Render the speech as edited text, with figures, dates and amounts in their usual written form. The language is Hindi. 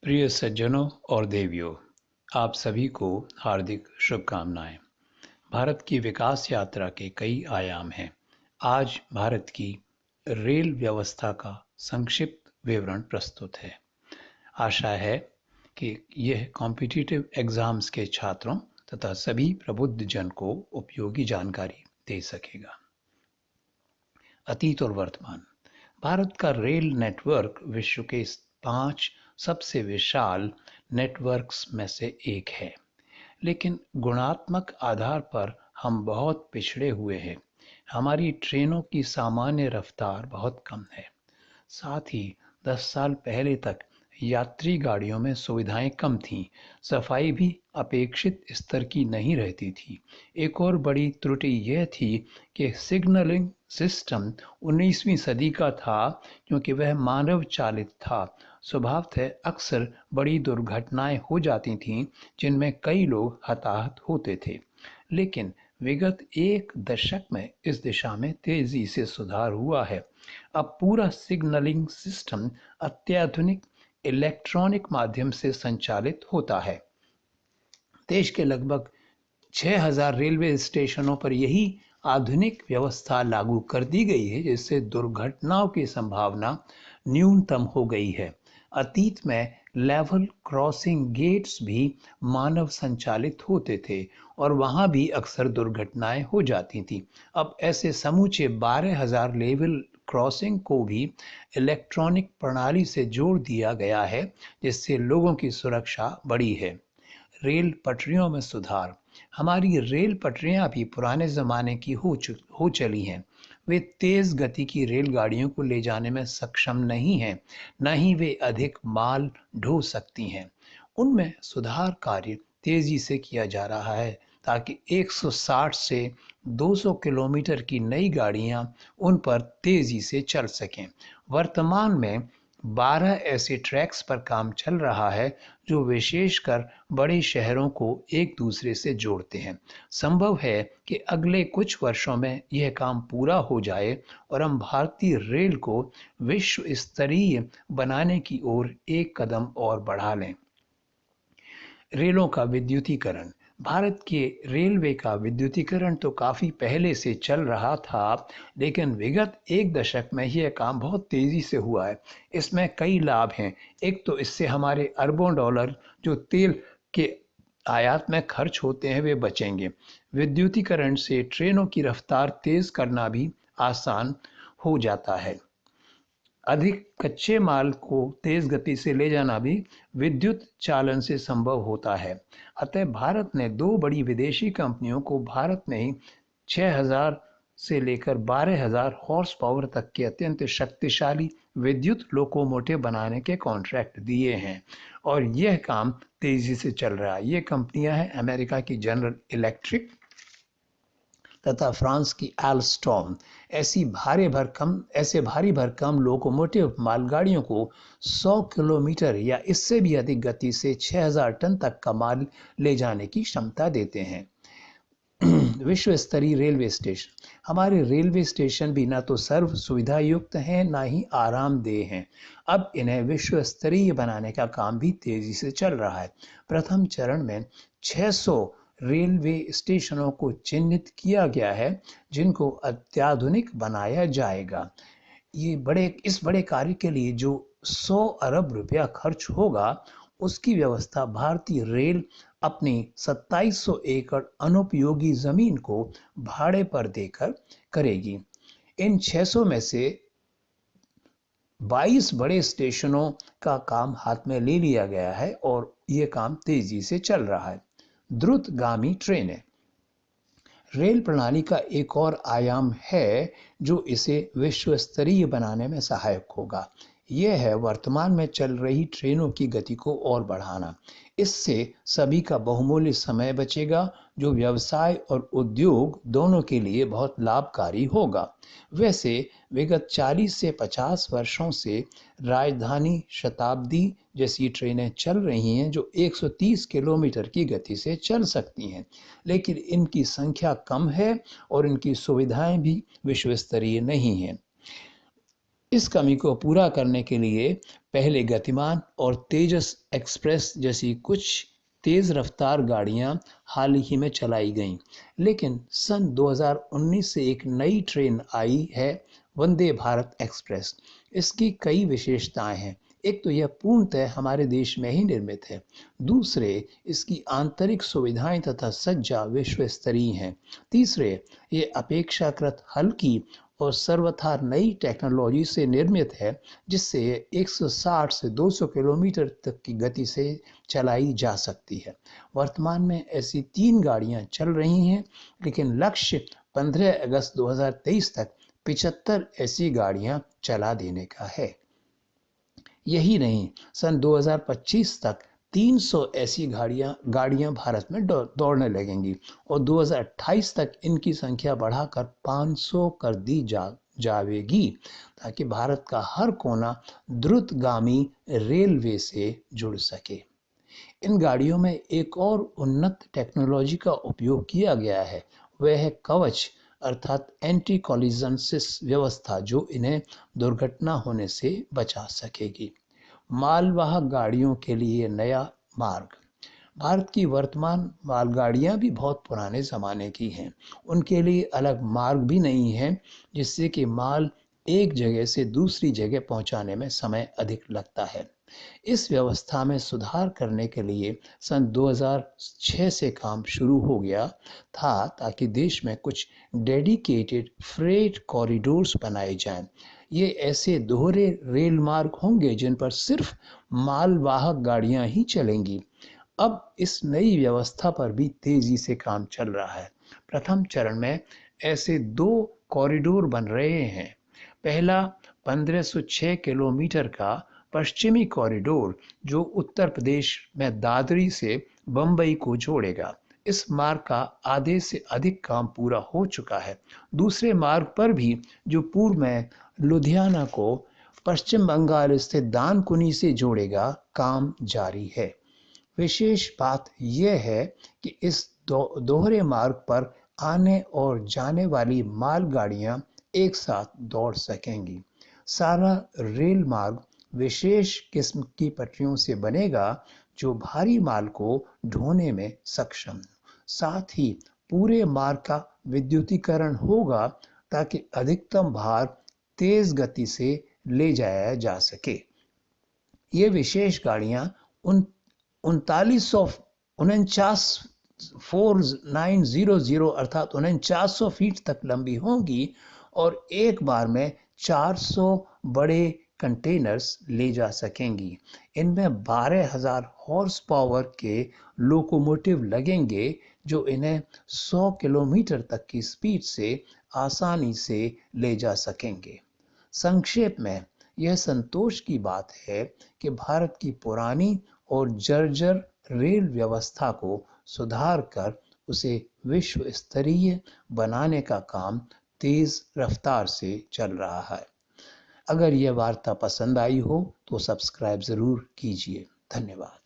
प्रिय सज्जनों और देवियों, आप सभी को हार्दिक शुभकामनाएं। भारत की विकास यात्रा के कई आयाम हैं। आज भारत की रेल व्यवस्था का संक्षिप्त विवरण प्रस्तुत है। आशा है कि यह कॉम्पिटिटिव एग्जाम्स के छात्रों तथा सभी प्रबुद्ध जन को उपयोगी जानकारी दे सकेगा। अतीत और वर्तमान। भारत का रेल नेटवर्क विश्व के 5 सबसे विशाल नेटवर्क्स में से एक है, लेकिन गुणात्मक आधार पर हम बहुत पिछड़े हुए हैं। हमारी ट्रेनों की सामान्य रफ्तार बहुत कम है। साथ ही 10 साल पहले तक यात्री गाड़ियों में सुविधाएं कम थीं, सफाई भी अपेक्षित स्तर की नहीं रहती थी। एक और बड़ी त्रुटि यह थी कि सिग्नलिंग सिस्टम 19वीं सदी का था, क्योंकि वह मानव चालित था। स्वभावतः अक्सर बड़ी दुर्घटनाएं हो जाती थीं, जिनमें कई लोग हताहत होते थे। लेकिन विगत एक दशक में इस दिशा में तेजी से सुधार हुआ है। अब पूरा सिग्नलिंग सिस्टम अत्याधुनिक इलेक्ट्रॉनिक माध्यम से संचालित होता है। देश के लगभग 6000 रेलवे स्टेशनों पर यही आधुनिक व्यवस्था लागू कर दी गई है, जिससे दुर्घटनाओं की संभावना न्यूनतम हो गई है। अतीत में लेवल क्रॉसिंग गेट्स भी मानव संचालित होते थे और वहां भी अक्सर दुर्घटनाएं हो जाती थी। अब ऐसे समूचे 12,000 लेवल क्रॉसिंग को भी इलेक्ट्रॉनिक प्रणाली से जोड़ दिया गया है, जिससे लोगों की सुरक्षा बढ़ी है। रेल पटरियों में सुधार। हमारी रेल पटरियां भी पुराने ज़माने की हो चली हैं। वे तेज़ गति की रेलगाड़ियों को ले जाने में सक्षम नहीं हैं, न ही वे अधिक माल ढो सकती हैं। उनमें सुधार कार्य तेज़ी से किया जा रहा है, ताकि 160 से 200 किलोमीटर की नई गाड़ियां उन पर तेज़ी से चल सकें। वर्तमान में 12 ऐसे ट्रैक्स पर काम चल रहा है, जो विशेषकर बड़े शहरों को एक दूसरे से जोड़ते हैं। संभव है कि अगले कुछ वर्षों में यह काम पूरा हो जाए और हम भारतीय रेल को विश्व स्तरीय बनाने की ओर एक कदम और बढ़ा लें। रेलों का विद्युतीकरण। भारत के रेलवे का विद्युतीकरण तो काफ़ी पहले से चल रहा था, लेकिन विगत एक दशक में यह काम बहुत तेज़ी से हुआ है। इसमें कई लाभ हैं। एक तो इससे हमारे अरबों डॉलर जो तेल के आयात में खर्च होते हैं, वे बचेंगे। विद्युतीकरण से ट्रेनों की रफ्तार तेज़ करना भी आसान हो जाता है। अधिक कच्चे माल को तेज गति से ले जाना भी विद्युत चालन से संभव होता है। अतः भारत ने 2 बड़ी विदेशी कंपनियों को भारत में ही 6000 से लेकर 12000 हॉर्स पावर तक के अत्यंत शक्तिशाली विद्युत लोकोमोटिव बनाने के कॉन्ट्रैक्ट दिए हैं और यह काम तेजी से चल रहा है। ये कंपनियां हैं अमेरिका की जनरल इलेक्ट्रिक तथा फ्रांस की एल्स्टॉम। ऐसे भारी भरकम लोकोमोटिव मालगाड़ियों को 100 किलोमीटर या इससे भी अधिक गति से 6000 टन तक का माल ले जाने की क्षमता देते हैं। विश्व स्तरीय रेलवे स्टेशन। हमारे रेलवे स्टेशन भी ना तो सर्व सुविधा युक्त हैं, ना ही आरामदेह हैं। अब इन्हें विश्व स्तरीय बनाने का काम भी तेजी से चल रहा है। प्रथम चरण में 600 रेलवे स्टेशनों को चिन्हित किया गया है, जिनको अत्याधुनिक बनाया जाएगा। इस बड़े कार्य के लिए जो 100 अरब रुपया खर्च होगा, उसकी व्यवस्था भारतीय रेल अपनी 2700 एकड़ अनुपयोगी जमीन को भाड़े पर देकर करेगी। इन 600 में से 22 बड़े स्टेशनों का काम हाथ में ले लिया गया है और ये काम तेजी से चल रहा है। द्रुतगामी ट्रेनें। रेल प्रणाली का एक और आयाम है जो इसे विश्व स्तरीय बनाने में सहायक होगा। यह है वर्तमान में चल रही ट्रेनों की गति को और बढ़ाना। इससे सभी का बहुमूल्य समय बचेगा, जो व्यवसाय और उद्योग दोनों के लिए बहुत लाभकारी होगा। वैसे विगत 40 से 50 वर्षों से राजधानी शताब्दी जैसी ट्रेनें चल रही हैं, जो 130 किलोमीटर की गति से चल सकती हैं, लेकिन इनकी संख्या कम है और इनकी सुविधाएं भी विश्व स्तरीय नहीं हैं। इस कमी को पूरा करने के लिए पहले गतिमान और तेजस एक्सप्रेस जैसी कुछ तेज रफ्तार गाड़ियां हाल ही में चलाई गईं, लेकिन सन 2019 से एक नई ट्रेन आई है, वंदे भारत एक्सप्रेस। इसकी कई विशेषताएं हैं। एक तो यह पूर्णतः हमारे देश में ही निर्मित है। दूसरे, इसकी आंतरिक सुविधाएं तथा सज्जा विश्व स्तरीय हैं। तीसरे, ये अपेक्षाकृत हल्की और सर्वथा नई टेक्नोलॉजी से निर्मित है, जिससे 160 से 200 किलोमीटर तक की गति से चलाई जा सकती है। वर्तमान में ऐसी 3 गाड़ियां चल रही हैं, लेकिन लक्ष्य 15 अगस्त 2023 तक 75 ऐसी गाड़ियां चला देने का है। यही नहीं, सन 2025 तक 300 ऐसी गाड़ियां भारत में दौड़ने लगेंगी और 2028 तक इनकी संख्या बढ़ाकर 500 कर दी जाएगी, ताकि भारत का हर कोना द्रुतगामी रेलवे से जुड़ सके। इन गाड़ियों में एक और उन्नत टेक्नोलॉजी का उपयोग किया गया है, वह है कवच अर्थात एंटी कॉलिजन व्यवस्था, जो इन्हें दुर्घटना होने से बचा सकेगी। मालवाहक गाड़ियों के लिए नया मार्ग। भारत की वर्तमान मालगाड़ियां भी बहुत पुराने ज़माने की हैं। उनके लिए अलग मार्ग भी नहीं है, जिससे कि माल एक जगह से दूसरी जगह पहुंचाने में समय अधिक लगता है। इस व्यवस्था में सुधार करने के लिए सन 2006 से काम शुरू हो गया था, ताकि देश में कुछ डेडिकेटेड फ्रेट कॉरिडोर्स बनाए जाएं। ये ऐसे दोहरे रेल मार्ग होंगे जिन पर सिर्फ मालवाहक गाड़ियां ही चलेंगी। अब इस नई व्यवस्था पर भी तेजी से काम चल रहा है। प्रथम चरण में ऐसे 2 कॉरिडोर बन रहे हैं। पहला 1506 किलोमीटर का पश्चिमी कॉरिडोर, जो उत्तर प्रदेश में दादरी से बंबई को जोड़ेगा। इस मार्ग का आधे से अधिक काम पूरा हो चुका है। दूसरे मार्ग पर भी, जो पूर्व में लुधियाना को पश्चिम बंगाल स्थित दानकुनी से जोड़ेगा, काम जारी है। विशेष बात यह है कि इस दोहरे मार्ग पर आने और जाने वाली मालगाड़ियां एक साथ दौड़ सकेंगी। सारा रेल मार्ग विशेष किस्म की पटरियों से बनेगा, जो भारी माल को ढोने में सक्षम। साथ ही पूरे मार्ग का विद्युतीकरण होगा, ताकि अधिकतम भार तेज गति से ले जाया जा सके। ये विशेष गाड़ियां 4900 अर्थात 4900 फीट तक लंबी होंगी और एक बार में 400 बड़े कंटेनर्स ले जा सकेंगी। इनमें 12,000 हॉर्स पावर के लोकोमोटिव लगेंगे, जो इन्हें 100 किलोमीटर तक की स्पीड से आसानी से ले जा सकेंगे। संक्षेप में, यह संतोष की बात है कि भारत की पुरानी और जर्जर रेल व्यवस्था को सुधार कर उसे विश्व स्तरीय बनाने का काम तेज रफ्तार से चल रहा है। अगर यह वार्ता पसंद आई हो तो सब्सक्राइब ज़रूर कीजिए। धन्यवाद।